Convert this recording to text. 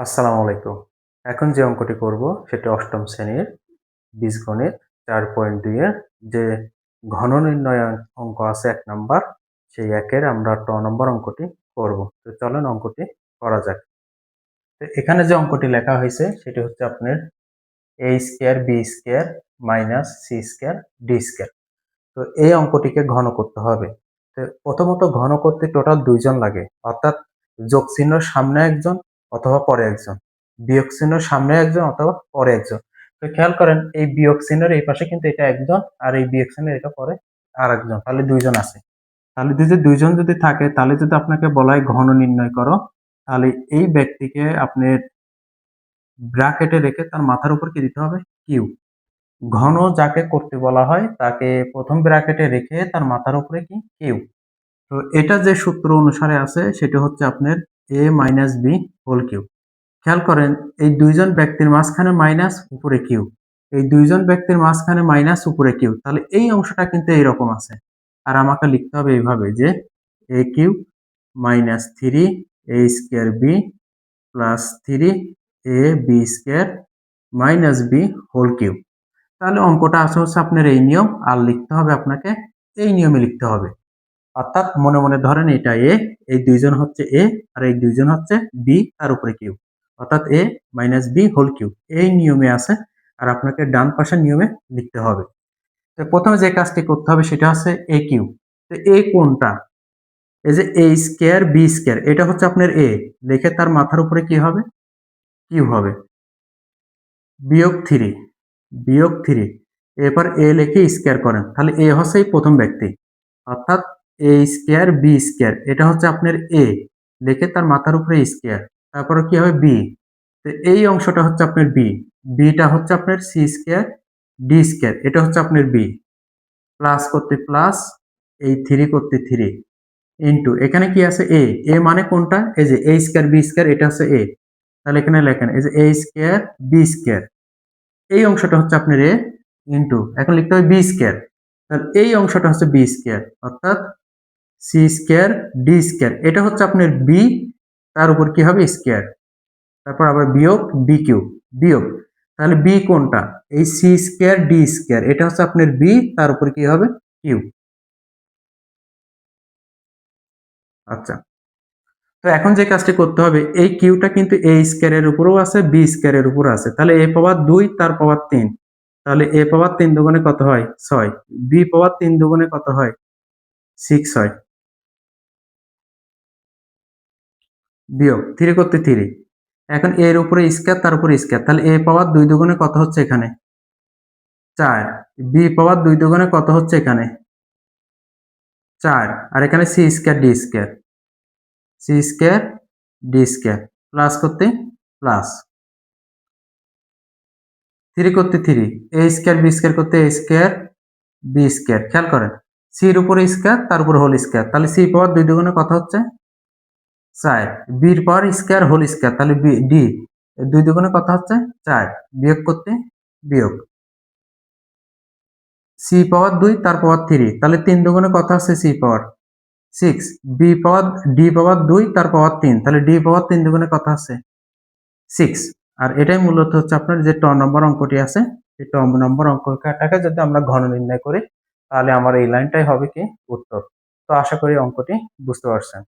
আসসালামু আলাইকুম। এখন যে অঙ্কটি করব সেটি অষ্টম শ্রেণীর বীজগণিত ৪.২ এর যে ঘন নির্ণয় অঙ্ক আছে ১ নাম্বার, সেই ১ এর আমরা নম্বর অঙ্কটি করব। তো চলেন অঙ্কটি করা যাক। তো এখানে যে অঙ্কটি লেখা হয়েছে সেটি হচ্ছে আপনার a square b square minus c square d square. তো এই অঙ্কটিকে ঘন করতে হবে। তো প্রথমত ঘন করতে টোটাল ২ জন লাগে। অর্থাৎ যোগ চিহ্নর সামনে একজন অথবা পরে একজন। বিয়োগ চিহ্নর সামনে একজন অথবা পরে একজন। তো খেয়াল করেন এই বিয়োগ চিহ্নের এই পাশে কিন্তু এটা একজন আর এই বিয়োগ চিহ্নের এটা পরে আরেকজন। তাহলে ২ জন আছে। তাহলে যদি ২ জন যদি থাকে তাহলে যদি আপনাকে বলা হয় ঘন নির্ণয় করো, তাহলে এই ব্যক্তিকে আপনি ব্র্যাকেটে রেখে তার মাথার উপর কি দিতে হবে? কিউ। ঘন যাকে করতে বলা হয় তাকে প্রথম ব্র্যাকেটে রেখে তার মাথার উপরে কি কিউ। তো এটা যে সূত্র অনুসারে আছে সেটা হচ্ছে আপনার a minus b whole cube. খেয়াল করেন এই দুইজন ব্যক্তির মাঝখানে মাইনাস উপরে কিউ, এই দুইজন ব্যক্তির মাঝখানে মাইনাস উপরে কিউ, তাহলে এই অংশটা কিন্তু এইরকম আছে। আর আমাকে লিখতে হবে এইভাবে যে a cube minus 3 a square b plus 3 a b square minus b whole cube. তাহলে অঙ্কটা আছে হচ্ছে আপনার এই নিয়ম, আর লিখতে হবে আপনাকে এই নিয়মে লিখতে হবে। অর্থাৎ মনে মনে ধরেন এটা এ, এই দুইজন হচ্ছে এ আর এই দুইজন হচ্ছে বি, তার উপরে কিউ, অর্থাৎ এ মাইনাস বি হোল কিউ এই নিয়মে আছে। আর আপনাকে ডান পাশের নিয়মে লিখতে হবে। তো প্রথমে যে কাজটি করতে হবে সেটা হচ্ছে এ কিউ। তো এ কোনটা? এই যে এ স্কয়ার বি স্কয়ার, এটা হচ্ছে আপনার এ, লিখে তার মাথার উপরে কি হবে? কিউ হবে। বিয়োগ 3, বিয়োগ 3, এরপর এ লিখে স্কয়ার করেন, তাহলে এ হচ্ছে এই প্রথম ব্যক্তি, অর্থাৎ এ স্কয়ার বি স্কয়ার, এটা হচ্ছে আপনার এ, লিখে তার মাথার উপরে স্কয়ার, তারপরে কি হবে বি। তো এই অংশটা হচ্ছে আপনার বি, বিটা হচ্ছে আপনার সি স্কয়ার ডি স্কয়ার, এটা হচ্ছে আপনার বি, প্লাস করতে প্লাস, এই 3 করতে 3 ইনটু এখানে কি আছে এ, এ মানে কোনটা? এই যে এ স্কয়ার বি স্কয়ার, এটা হচ্ছে এ, তাহলে এখানে লেখেন এই যে এ স্কয়ার বি স্কয়ার, এই অংশটা হচ্ছে আপনার এ, ইনটু এখন লিখতে হবে বি স্কয়ার, তাহলে এই অংশটা হচ্ছে বি স্কয়ার, অর্থাৎ সি স্কয়ার ডি স্কয়ার, এটা হচ্ছে আপনার বি, তার উপর কি হবে স্কয়ার, তারপর আবার বিয়োগ বি কিউ, বিয়োগ, তাহলে বি কোনটা? এই সি স্কয়ার ডি স্কয়ার, এটা হচ্ছে আপনার বি, তার উপর কি হবে কিউ। আচ্ছা, তো এখন যে কাজটি করতে হবে, এই কিউটা কিন্তু এ স্কয়ারের উপরেও আছে বি স্কয়ারের উপরও আছে, তাহলে এ পাওয়ার 2 তার পাওয়ার 3, তাহলে এ পাওয়ার 3 দুগুণে কত হয়? 6, বি পাওয়ার 3 দুগুণে কত হয়? 6 হয়, বিয়োগ 3 করতে 3, এখন এর উপরে স্কয়ার তার উপরে স্কয়ার, তাহলে এ পাওয়ার 2 দুগুণে কত হচ্ছে এখানে? 4, বি পাওয়ার 2 দুগুণে কত হচ্ছে এখানে? 4, আর এখানে c square d square, c square d square, plus করতে প্লাস, 3 করতে 3, এ স্কয়ার বি স্কয়ার করতে এ স্কয়ার বি স্কয়ার, খেয়াল করেন সির উপরে স্কয়ার তার উপরে হোল স্কয়ার, তাহলে সি পাওয়ার 2 দুগুণে কত হচ্ছে? 4, বির পাওয়ার স্কয়ার হোল স্কয়ার, তাহলে বি ডি 2 দুগুণে কত হচ্ছে? 4, বিয়োগ করতে বিয়োগ, সি পাওয়ার 2 তার পাওয়ার 3, তাহলে 3 দুগুণে কত হচ্ছে? C power 6, b power d power 2 তার পাওয়ার 3, তাহলে ডি পাওয়ার 3 দুগুণে কত আছে? 6। আর এটাই মূলত হচ্ছে আপনার যে নম্বর অঙ্কটি আছে, এই নম্বর অঙ্কটাকে যদি আমরা ঘন নির্ণয় করি তাহলে আমার এই লাইনটাই হবে কি উত্তর। তো আশা করি অঙ্কটি বুঝতে পারছেন।